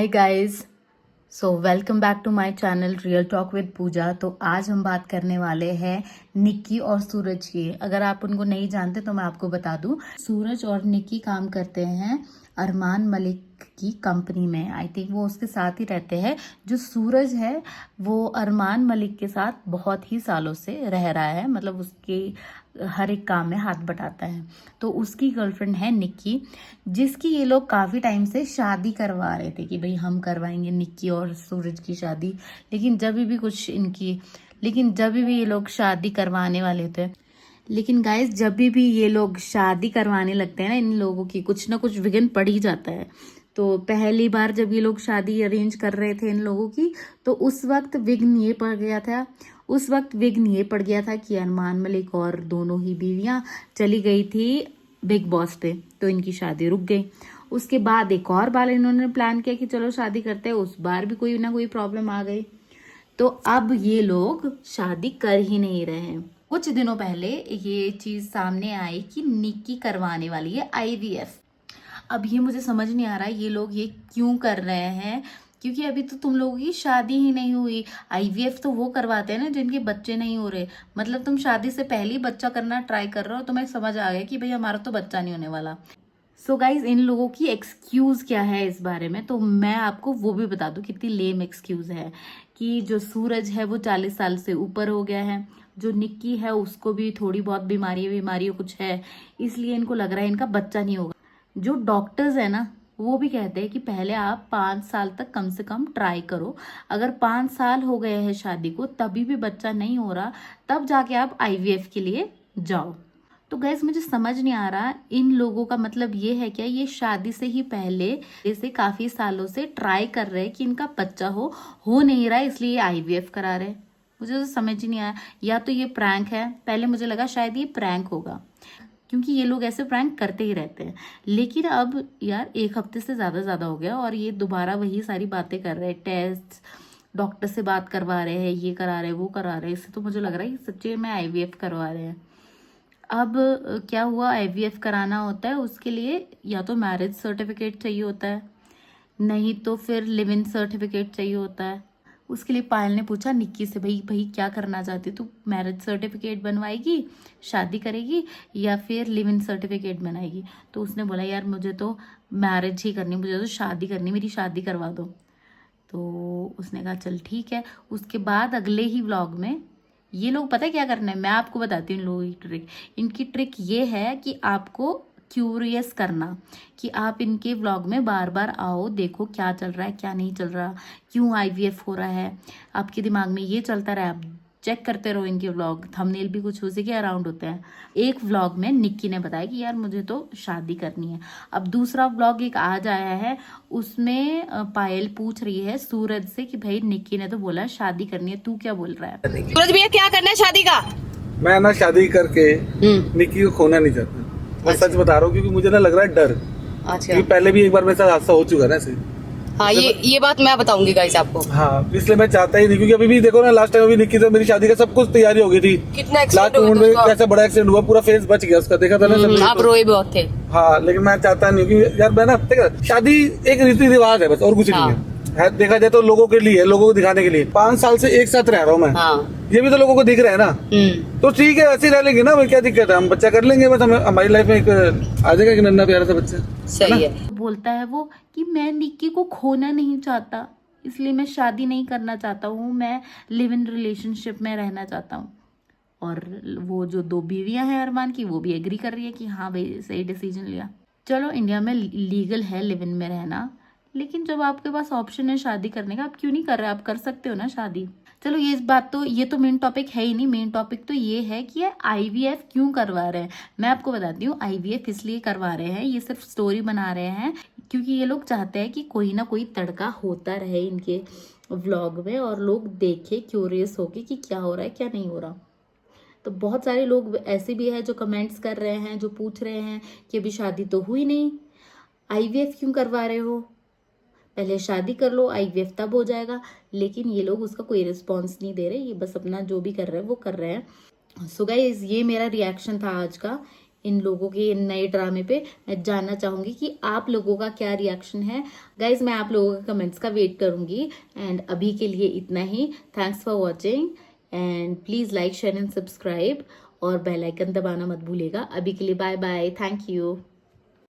Hi guys, so welcome back to my channel real talk with Pooja. तो आज हम बात करने वाले हैं निक्की और सूरज की। अगर आप उनको नहीं जानते तो मैं आपको बता दूं, सूरज और निक्की काम करते हैं अरमान मलिक की कंपनी में। आई थिंक वो उसके साथ ही रहते हैं। जो सूरज है वो अरमान मलिक के साथ बहुत ही सालों से रह रहा है, मतलब उसके हर एक काम में हाथ बटाता है। तो उसकी गर्लफ्रेंड है निक्की, जिसकी ये लोग काफी टाइम से शादी करवा रहे थे कि भाई हम करवाएंगे निक्की और सूरज की शादी। लेकिन जब भी ये लोग शादी करवाने वाले थे, लेकिन गाइस जब भी ये लोग शादी करवाने लगते हैं ना, इन लोगों की कुछ ना कुछ विघ्न पड़ ही जाता है। तो पहली बार जब ये लोग शादी अरेंज कर रहे थे इन लोगों की, तो उस वक्त विघ्न ये पड़ गया था कि अरमान मलिक और दोनों ही बीवियां चली गई थी बिग बॉस पे, तो इनकी शादी रुक गई। उसके बाद एक और बार इन्होंने प्लान किया कि चलो शादी करते हैं, उस बार भी कोई ना कोई प्रॉब्लम आ गई। तो अब ये लोग शादी कर ही नहीं रहे हैं। कुछ दिनों पहले ये चीज सामने आई कि निक्की करवाने वाली है आईवीएफ। अब ये मुझे समझ नहीं आ रहा है ये लोग ये क्यों कर रहे हैं, क्योंकि अभी तो तुम लोगों की शादी ही नहीं हुई। आईवीएफ तो वो करवाते हैं ना जिनके बच्चे नहीं हो रहे, मतलब तुम शादी से पहले ही बच्चा करना ट्राई कर रहे हो। तुम्हें समझ आ गया कि भाई हमारा तो बच्चा नहीं होने वाला। सो गाइज, इन लोगों की एक्सक्यूज क्या है इस बारे में, तो मैं आपको वो भी बता दूं कितनी लेम एक्सक्यूज है। कि जो सूरज है वो 40 साल से ऊपर हो गया है, जो निक्की है उसको भी थोड़ी बहुत बीमारी कुछ है, इसलिए इनको लग रहा है इनका बच्चा नहीं होगा। जो डॉक्टर्स है ना, वो भी कहते हैं कि पहले आप 5 साल तक कम से कम ट्राई करो। अगर 5 साल हो गए हैं शादी को तभी भी बच्चा नहीं हो रहा, तब जाके आप आईवीएफ के लिए जाओ। तो गैस मुझे समझ नहीं आ रहा इन लोगों का मतलब ये है क्या, ये शादी से ही पहले जैसे काफी सालों से ट्राई कर रहे हैं कि इनका बच्चा हो नहीं रहा है, इसलिए आईवीएफ करा रहे हैं। मुझे तो समझ ही नहीं आया, या तो ये प्रैंक है। पहले मुझे लगा शायद ये प्रैंक होगा, क्योंकि ये लोग ऐसे प्रैंक करते ही रहते हैं। लेकिन अब यार 1 हफ्ते से ज्यादा हो गया और ये दोबारा वही सारी बातें कर रहे हैं। टेस्ट डॉक्टर से बात करवा रहे हैं, ये करा रहे हैं, वो करा रहे हैं। इससे तो मुझे लग रहा है कि सच्ची में आईवीएफ करवा रहे हैं। अब क्या हुआ, आईवीएफ कराना होता है उसके लिए या तो मैरिज सर्टिफिकेट चाहिए होता है, नहीं तो फिर लिव इन सर्टिफिकेट चाहिए होता है। उसके लिए पायल ने पूछा निक्की से, भाई भाई क्या करना चाहती तू, मैरिज सर्टिफिकेट बनवाएगी, शादी करेगी, या फिर लिव इन सर्टिफिकेट बनाएगी। तो उसने बोला यार मुझे तो मैरिज ही करनी, मुझे तो शादी करनी, मेरी शादी करवा दो। तो उसने कहा चल ठीक है। उसके बाद अगले ही व्लॉग में ये लोग पता है क्या करना है, मैं आपको बताती हूँ इन लोगों की ट्रिक। इनकी ट्रिक ये है कि आपको क्यूरियस करना, कि आप इनके व्लॉग में बार बार आओ, देखो क्या चल रहा है क्या नहीं चल रहा, क्यों आईवीएफ हो रहा है, आपके दिमाग में ये चलता रहे। आप चेक करते रहो इनके व्लॉग, थंबनेल भी कुछ उसी के अराउंड होते हैं। एक व्लॉग में निक्की ने बताया कि यार मुझे तो शादी करनी है। अब दूसरा व्लॉग एक आज आया है, उसमें पायल पूछ रही है सूरज से कि भाई निक्की ने तो बोला शादी करनी है, तू क्या बोल रहा है। सूरज भैया क्या करना है शादी का? मैं ना शादी करके निक्की को खोना नहीं चाहता। मैं सच बता रहा हूँ, क्योंकि मुझे ना लग रहा है डर। अच्छा, क्योंकि पहले भी एक बार मेरे साथ हादसा हो चुका है ना ऐसे। हाँ ये बात मैं बताऊंगी गाइस आपको। हाँ, इसलिए मैं चाहता ही नहीं, क्योंकि अभी भी देखो ना, लास्ट टाइम अभी निक्की से मेरी शादी का सब कुछ तैयारी हो गई थी। कितना लास्ट मोमेंट में कैसा बड़ा एक्सीडेंट हुआ, पूरा फेस बच गया उसका, देखा था ना सब। आप रोए बहुत थे। हाँ, लेकिन मैं चाहता नहीं, क्योंकि यार मैं ना शादी एक रीति रिवाज है बस, और कुछ नहीं है। देखा जाए तो लोगों के लिए, लोगों को दिखाने के लिए 5 साल से एक साथ रह रहा हूँ मैं। ये भी तो लोगों को दिख रहा है ना। तो ठीक है, ऐसे रह लेंगे ना, क्या दिक्कत है, हम बच्चा कर लेंगे बस। हमारी लाइफ में एक आ जाएगा कि नन्ना प्यारा सा बच्चा। सही है। बोलता है वो कि मैं निक्की को खोना नहीं चाहता, इसलिए मैं शादी नहीं करना चाहता हूँ, मैं लिव इन रिलेशनशिप में रहना चाहता हूँ। और वो जो 2 बीवियां हैं अरमान की, वो भी एग्री कर रही है कि हाँ भाई सही डिसीजन लिया। चलो इंडिया में लीगल है लिव इन में रहना, लेकिन जब आपके पास ऑप्शन है शादी करने का, आप क्यों नहीं कर रहे, आप कर सकते हो ना शादी। चलो ये तो मेन टॉपिक है ही नहीं। मेन टॉपिक तो ये है कि आईवीएफ क्यों करवा रहे हैं। मैं आपको बताती हूँ, आईवीएफ इसलिए करवा रहे हैं, ये सिर्फ स्टोरी बना रहे हैं क्योंकि ये लोग चाहते हैं कि कोई ना कोई तड़का होता रहे इनके व्लॉग में और लोग देखे, क्यूरियस होके कि क्या हो रहा है क्या नहीं हो रहा। तो बहुत सारे लोग ऐसे भी है जो कमेंट्स कर रहे हैं, जो पूछ रहे हैं कि अभी शादी तो हुई नहीं, आईवीएफ क्यों करवा रहे हो, पहले शादी कर लो, आईवीएफ तब हो जाएगा। लेकिन ये लोग उसका कोई रिस्पॉन्स नहीं दे रहे, ये बस अपना जो भी कर रहे हैं वो कर रहे हैं। सो गाइस, ये मेरा रिएक्शन था आज का इन लोगों के नए ड्रामे पे। मैं जानना चाहूंगी कि आप लोगों का क्या रिएक्शन है। गाइज मैं आप लोगों के कमेंट्स का वेट करूंगी। एंड अभी के लिए इतना ही। Thanks for watching and please like share and subscribe और बेल आइकन दबाना मत भूलिएगा। अभी के लिए बाय बाय, थैंक यू।